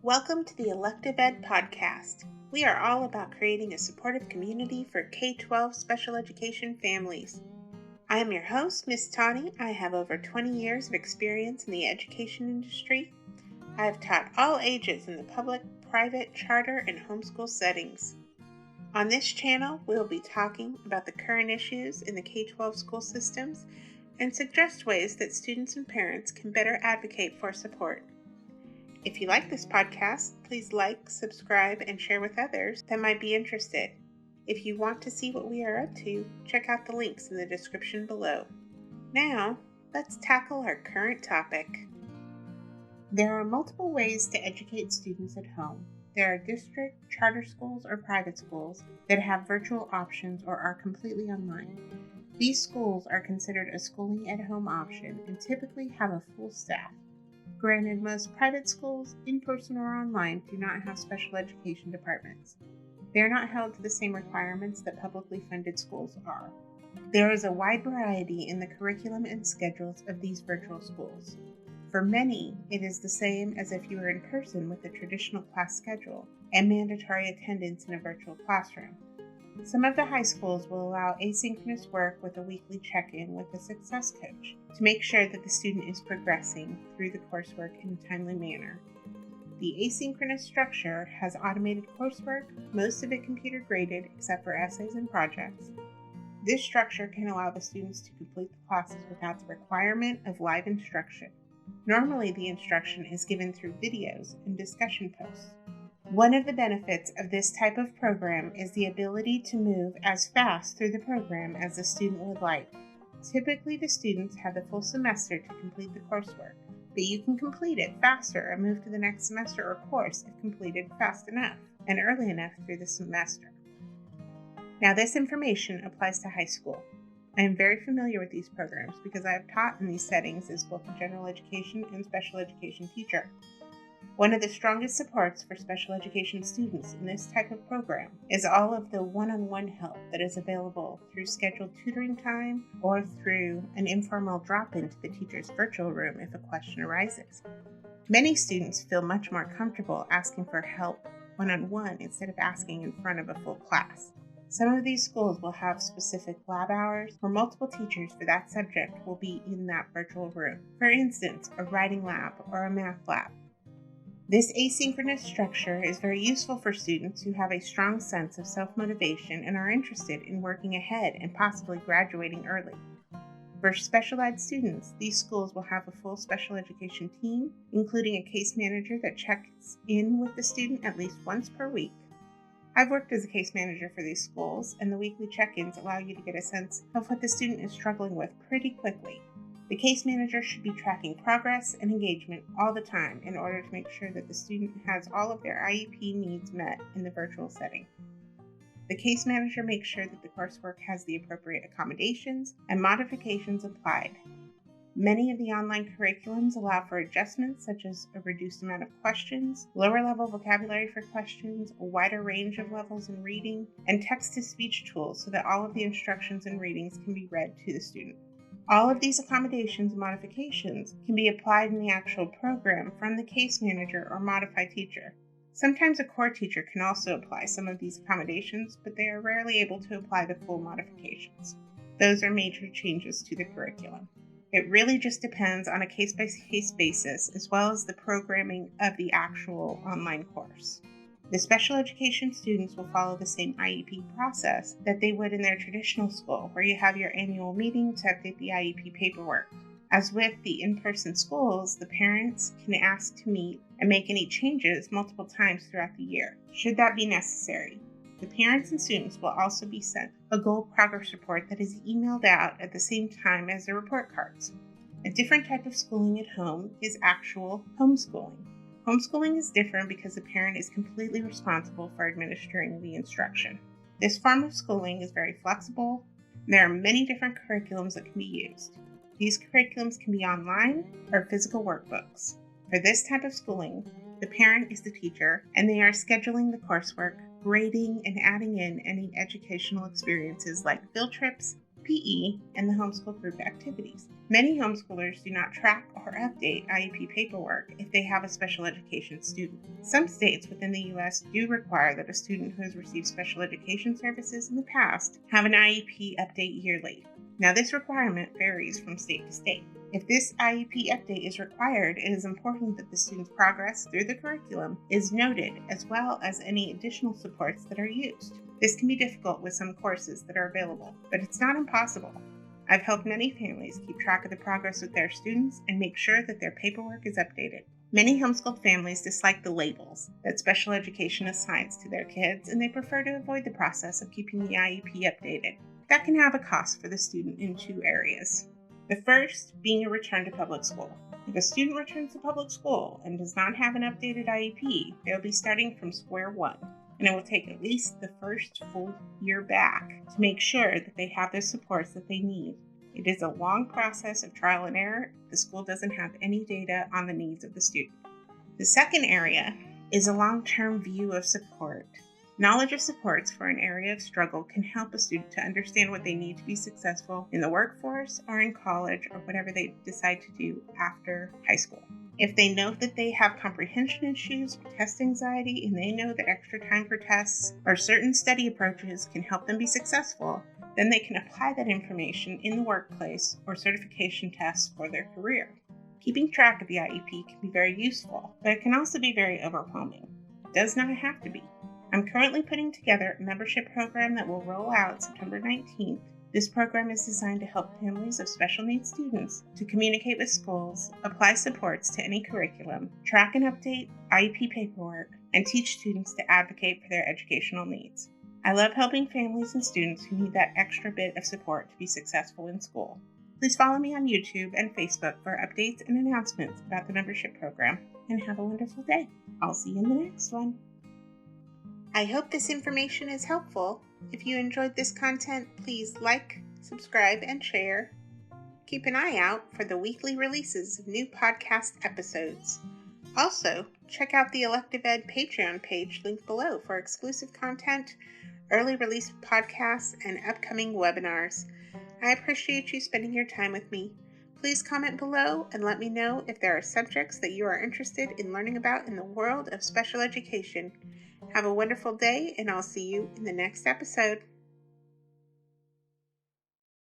Welcome to the Elective Ed Podcast. We are all about creating a supportive community for K-12 special education families. I am your host, Miss Tawny. I have over 20 years of experience in the education industry. I have taught all ages in the public, private, charter, and homeschool settings. On this channel, we will be talking about the current issues in the K-12 school systems and suggest ways that students and parents can better advocate for support. If you like this podcast, please like, subscribe, and share with others that might be interested. If you want to see what we are up to, check out the links in the description below. Now, let's tackle our current topic. There are multiple ways to educate students at home. There are district, charter schools, or private schools that have virtual options or are completely online. These schools are considered a schooling at home option and typically have a full staff. Granted, most private schools, in-person or online, do not have special education departments. They are not held to the same requirements that publicly funded schools are. There is a wide variety in the curriculum and schedules of these virtual schools. For many, it is the same as if you were in person with a traditional class schedule and mandatory attendance in a virtual classroom. Some of the high schools will allow asynchronous work with a weekly check-in with a success coach to make sure that the student is progressing through the coursework in a timely manner. The asynchronous structure has automated coursework, most of it computer graded except for essays and projects. This structure can allow the students to complete the classes without the requirement of live instruction. Normally, the instruction is given through videos and discussion posts. One of the benefits of this type of program is the ability to move as fast through the program as the student would like. Typically, the students have the full semester to complete the coursework, but you can complete it faster and move to the next semester or course if completed fast enough and early enough through the semester. Now, this information applies to high school. I am very familiar with these programs because I have taught in these settings as both a general education and special education teacher. One of the strongest supports for special education students in this type of program is all of the one-on-one help that is available through scheduled tutoring time or through an informal drop-in to the teacher's virtual room if a question arises. Many students feel much more comfortable asking for help one-on-one instead of asking in front of a full class. Some of these schools will have specific lab hours where multiple teachers for that subject will be in that virtual room. For instance, a writing lab or a math lab. This asynchronous structure is very useful for students who have a strong sense of self-motivation and are interested in working ahead and possibly graduating early. For special ed students, these schools will have a full special education team, including a case manager that checks in with the student at least once per week. I've worked as a case manager for these schools, and the weekly check-ins allow you to get a sense of what the student is struggling with pretty quickly. The case manager should be tracking progress and engagement all the time in order to make sure that the student has all of their IEP needs met in the virtual setting. The case manager makes sure that the coursework has the appropriate accommodations and modifications applied. Many of the online curriculums allow for adjustments such as a reduced amount of questions, lower level vocabulary for questions, a wider range of levels in reading, and text-to-speech tools so that all of the instructions and readings can be read to the student. All of these accommodations and modifications can be applied in the actual program from the case manager or modified teacher. Sometimes a core teacher can also apply some of these accommodations, but they are rarely able to apply the full modifications. Those are major changes to the curriculum. It really just depends on a case-by-case basis as well as the programming of the actual online course. The special education students will follow the same IEP process that they would in their traditional school, where you have your annual meeting to update the IEP paperwork. As with the in-person schools, the parents can ask to meet and make any changes multiple times throughout the year, should that be necessary. The parents and students will also be sent a goal progress report that is emailed out at the same time as the report cards. A different type of schooling at home is actual homeschooling. Homeschooling is different because the parent is completely responsible for administering the instruction. This form of schooling is very flexible, and there are many different curriculums that can be used. These curriculums can be online or physical workbooks. For this type of schooling, the parent is the teacher, and they are scheduling the coursework, grading, and adding in any educational experiences like field trips, PE, and the homeschool group activities. Many homeschoolers do not track or update IEP paperwork if they have a special education student. Some states within the U.S. do require that a student who has received special education services in the past have an IEP update yearly. Now, this requirement varies from state to state. If this IEP update is required, it is important that the student's progress through the curriculum is noted, as well as any additional supports that are used. This can be difficult with some courses that are available, but it's not impossible. I've helped many families keep track of the progress with their students and make sure that their paperwork is updated. Many homeschooled families dislike the labels that special education assigns to their kids, and they prefer to avoid the process of keeping the IEP updated. That can have a cost for the student in two areas. The first being a return to public school. If a student returns to public school and does not have an updated IEP, they'll be starting from square one, and it will take at least the first full year back to make sure that they have the supports that they need. It is a long process of trial and error if the school doesn't have any data on the needs of the student. The second area is a long-term view of support. Knowledge of supports for an area of struggle can help a student to understand what they need to be successful in the workforce or in college or whatever they decide to do after high school. If they know that they have comprehension issues or test anxiety, and they know that extra time for tests or certain study approaches can help them be successful, then they can apply that information in the workplace or certification tests for their career. Keeping track of the IEP can be very useful, but it can also be very overwhelming. It does not have to be. I'm currently putting together a membership program that will roll out September 19th. This program is designed to help families of special needs students to communicate with schools, apply supports to any curriculum, track and update IEP paperwork, and teach students to advocate for their educational needs. I love helping families and students who need that extra bit of support to be successful in school. Please follow me on YouTube and Facebook for updates and announcements about the membership program, and have a wonderful day. I'll see you in the next one. I hope this information is helpful. If you enjoyed this content, please like, subscribe, and share. Keep an eye out for the weekly releases of new podcast episodes. Also, check out the Elective Ed Patreon page linked below for exclusive content, early release podcasts, and upcoming webinars. I appreciate you spending your time with me. Please comment below and let me know if there are subjects that you are interested in learning about in the world of special education. Have a wonderful day, and I'll see you in the next episode.